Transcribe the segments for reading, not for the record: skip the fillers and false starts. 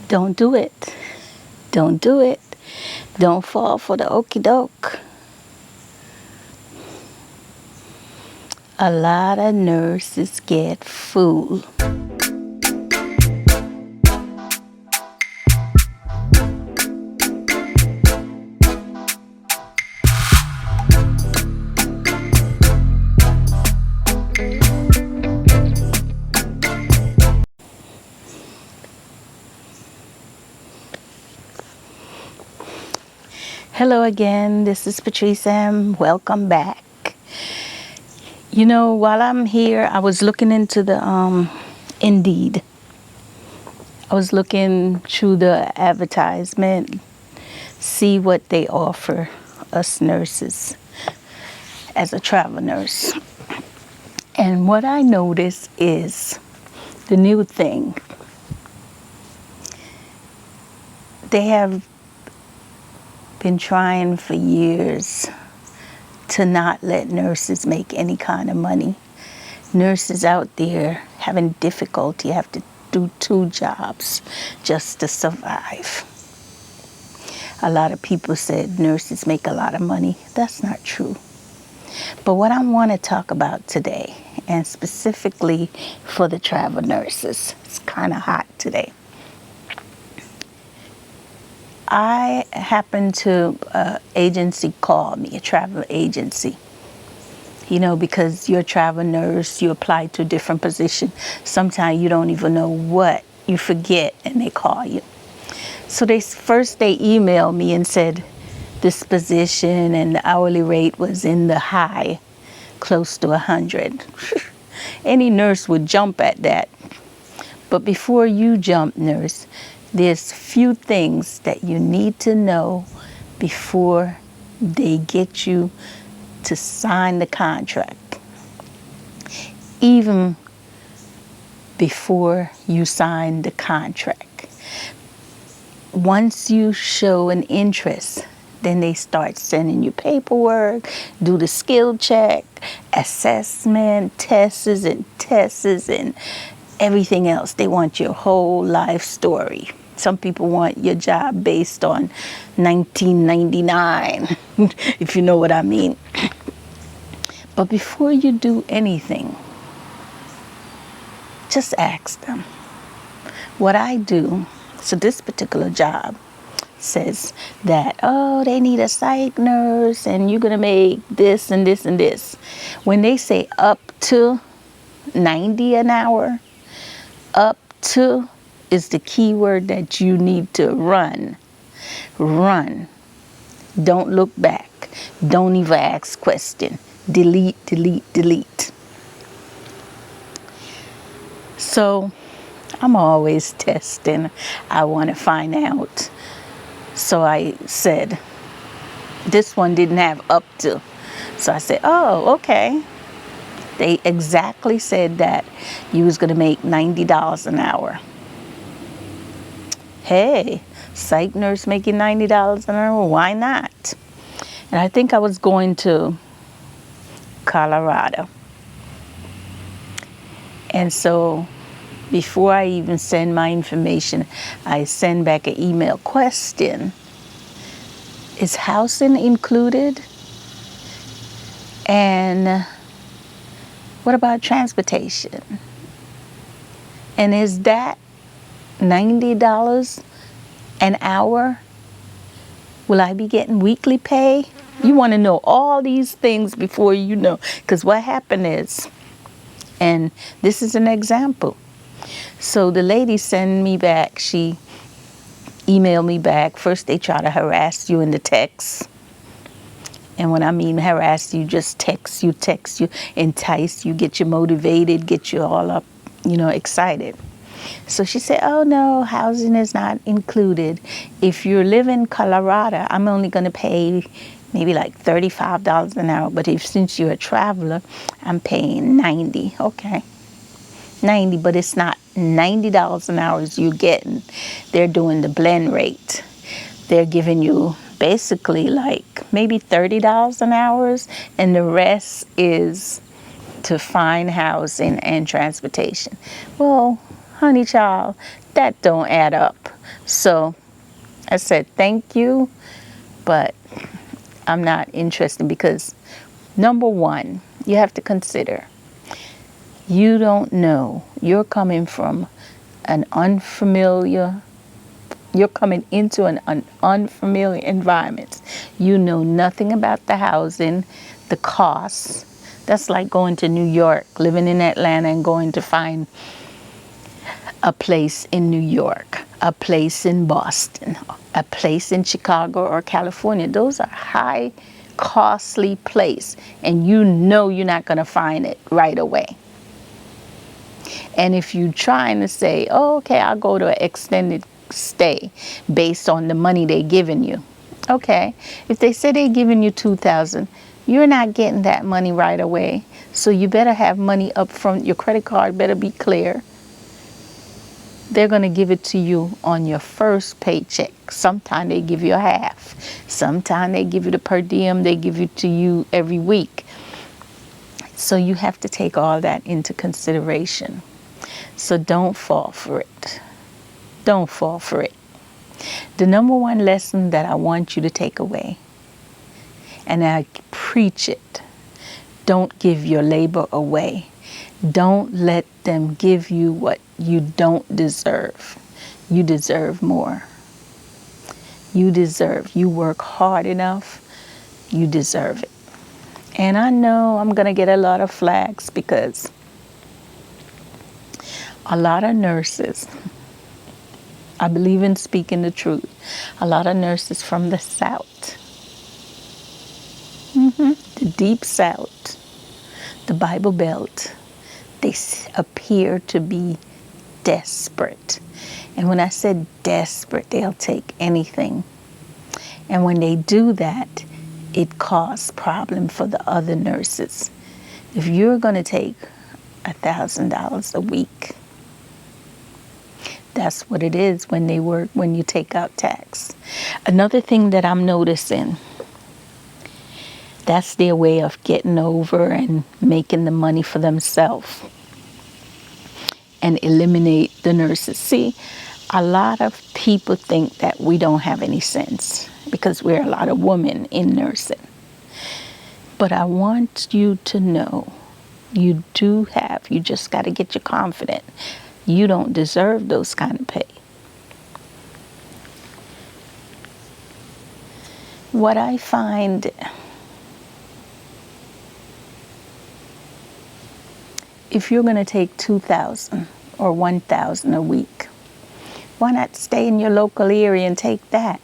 Don't do it. Don't do it. Don't fall for the okie doke. A lot of nurses get fooled. Hello again, this is Patrice M. Welcome back. You know, while I'm here, I was looking into the Indeed. I was looking through the advertisement, see what they offer us nurses as a travel nurse. And what I noticed is the new thing. They have been trying for years to not let nurses make any kind of money. Nurses out there having difficulty have to do 2 jobs just to survive. A lot of people said nurses make a lot of money. That's not true. But what I want to talk about today, and specifically for the travel nurses, it's kind of hot today. I happened to, agency called me, a travel agency. You know, because you're a travel nurse, you apply to a different position. Sometimes you don't even know what, you forget, and they call you. So they emailed me and said this position and the hourly rate was in the high, close to 100. Any nurse would jump at that. But before you jump, nurse, there's few things that you need to know before they get you to sign the contract. Even before you sign the contract. Once you show an interest, then they start sending you paperwork, do the skill check, assessment, tests and everything else. They want your whole life story. Some people want your job based on 1999, if you know what I mean. But before you do anything, just ask them. What I do, so this particular job says that, oh, they need a psych nurse and you're going to make this and this and this. When they say up to 90 an hour, up to is the key word that you need to run. Run. Don't look back. Don't even ask question. Delete, delete, delete. So I'm always testing. I want to find out. So I said, this one didn't have up to. So I said, oh, okay. They exactly said that you was going to make $90 an hour. Hey, psych nurse making $90 an hour, why not? And I think I was going to Colorado. And so before I even send my information, I send back an email question. Is housing included? And what about transportation? And is that $90 an hour? Will I be getting weekly pay? You want to know all these things before you know. Because what happened is, and this is an example. So the lady sent me back, she emailed me back. First they try to harass you in the text. And when I mean harass you, just text you, entice you, get you motivated, get you all up, excited. So she said, oh no, housing is not included. If you live in Colorado, I'm only going to pay maybe like $35 an hour. But since you're a traveler, I'm paying $90. Okay. $90, but it's not $90 an hour you're getting. They're doing the blend rate. They're giving you basically like maybe $30 an hour, and the rest is to find housing and transportation. Well, honey child, That don't add up. So I said, thank you, but I'm not interested because number one, you have to consider you don't know. You're coming from an unfamiliar, you're coming into an unfamiliar environment. You know nothing about the housing, the costs. That's like going to New York, living in Atlanta and going to find a place in New York, a place in Boston, a place in Chicago or California. Those are high, costly places, and you know you're not going to find it right away. And if you're trying to say, oh, okay, I'll go to an extended stay based on the money they're giving you. Okay, if they say they're giving you $2,000, you're not getting that money right away. So you better have money up front. Your credit card better be clear. They're going to give it to you on your first paycheck. Sometimes they give you a half. Sometimes they give you the per diem. They give it to you every week. So you have to take all that into consideration. So don't fall for it. Don't fall for it. The number one lesson that I want you to take away, and I preach it, don't give your labor away. Don't let them give you what you don't deserve. You deserve more. You deserve. You work hard enough. You deserve it. And I know I'm going to get a lot of flags because a lot of nurses, I believe in speaking the truth, a lot of nurses from the South, the deep South, the Bible Belt, they appear to be desperate. And when I said desperate, they'll take anything. And when they do that, it causes problem for the other nurses. If you're going to take $1,000 a week, that's what it is when they work, when you take out tax. Another thing that I'm noticing, that's their way of getting over and making the money for themselves and eliminate the nurses. See, a lot of people think that we don't have any sense because we're a lot of women in nursing. But I want you to know you do have, you just got to get your confidence. You don't deserve those kind of pay. What I find, if you're going to take $2,000 or $1,000 a week, why not stay in your local area and take that?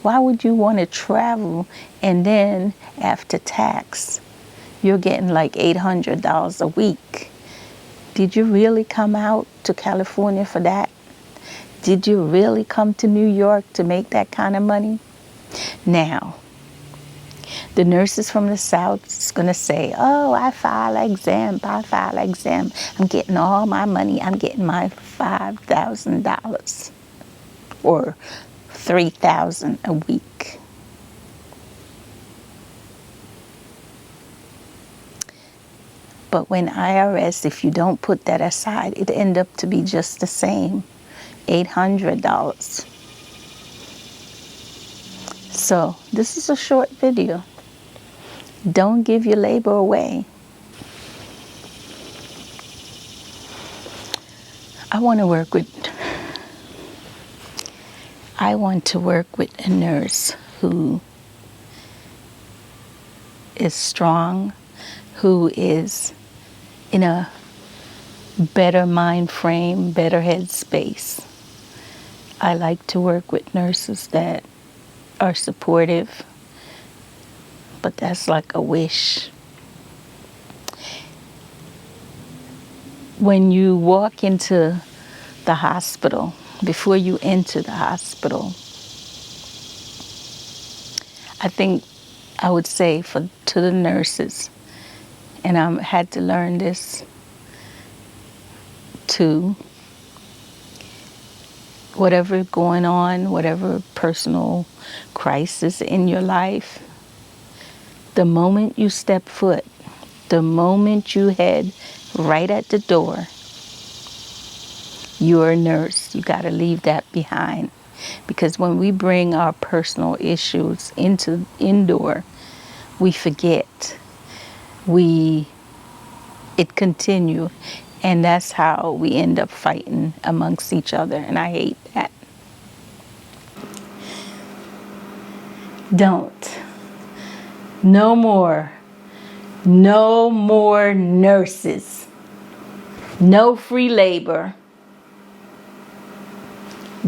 Why would you want to travel and then after tax, you're getting like $800 a week? Did you really come out to California for that? Did you really come to New York to make that kind of money? Now, the nurses from the South is going to say, oh, I file exam. I'm getting all my money. I'm getting my $5,000 or $3,000 a week. But when IRS, if you don't put that aside, it end up to be just the same, $800. So this is a short video. Don't give your labor away. I want to work with a nurse who is strong, who is in a better mind frame, better head space. I like to work with nurses that are supportive, but that's like a wish. When you walk into the hospital, before you enter the hospital, I think I would say to the nurses, and I had to learn this too, whatever going on, whatever personal crisis in your life, the moment you step foot, the moment you head right at the door, You're a nurse. You got to leave that behind. Because when we bring our personal issues into indoor, we forget. It continue. And that's how we end up fighting amongst each other. And I hate that. Don't. No more. No more nurses. No free labor.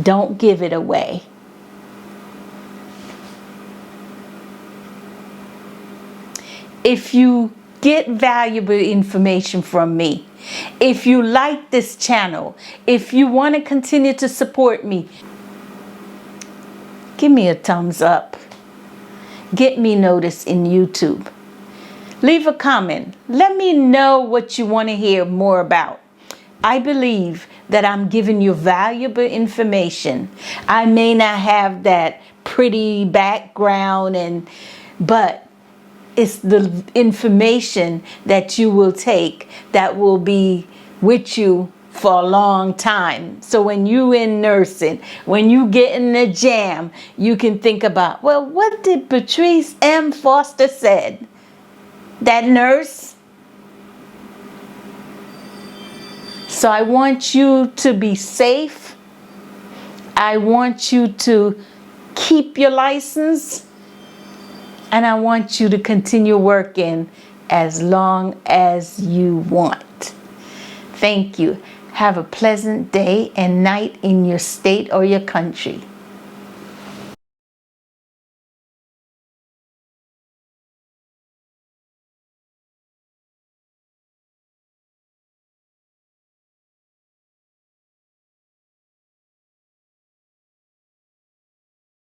Don't give it away. If you get valuable information from me, if you like this channel, if you want to continue to support me, give me a thumbs up. Get me noticed in YouTube. Leave a comment. Let me know what you want to hear more about. I believe that I'm giving you valuable information. I may not have that pretty background, but it's the information that you will take that will be with you for a long time. So when you in nursing, when you get in the jam, you can think about, well, what did Patrice M. Foster said? That nurse? So I want you to be safe. I want you to keep your license. And I want you to continue working as long as you want. Thank you. Have a pleasant day and night in your state or your country.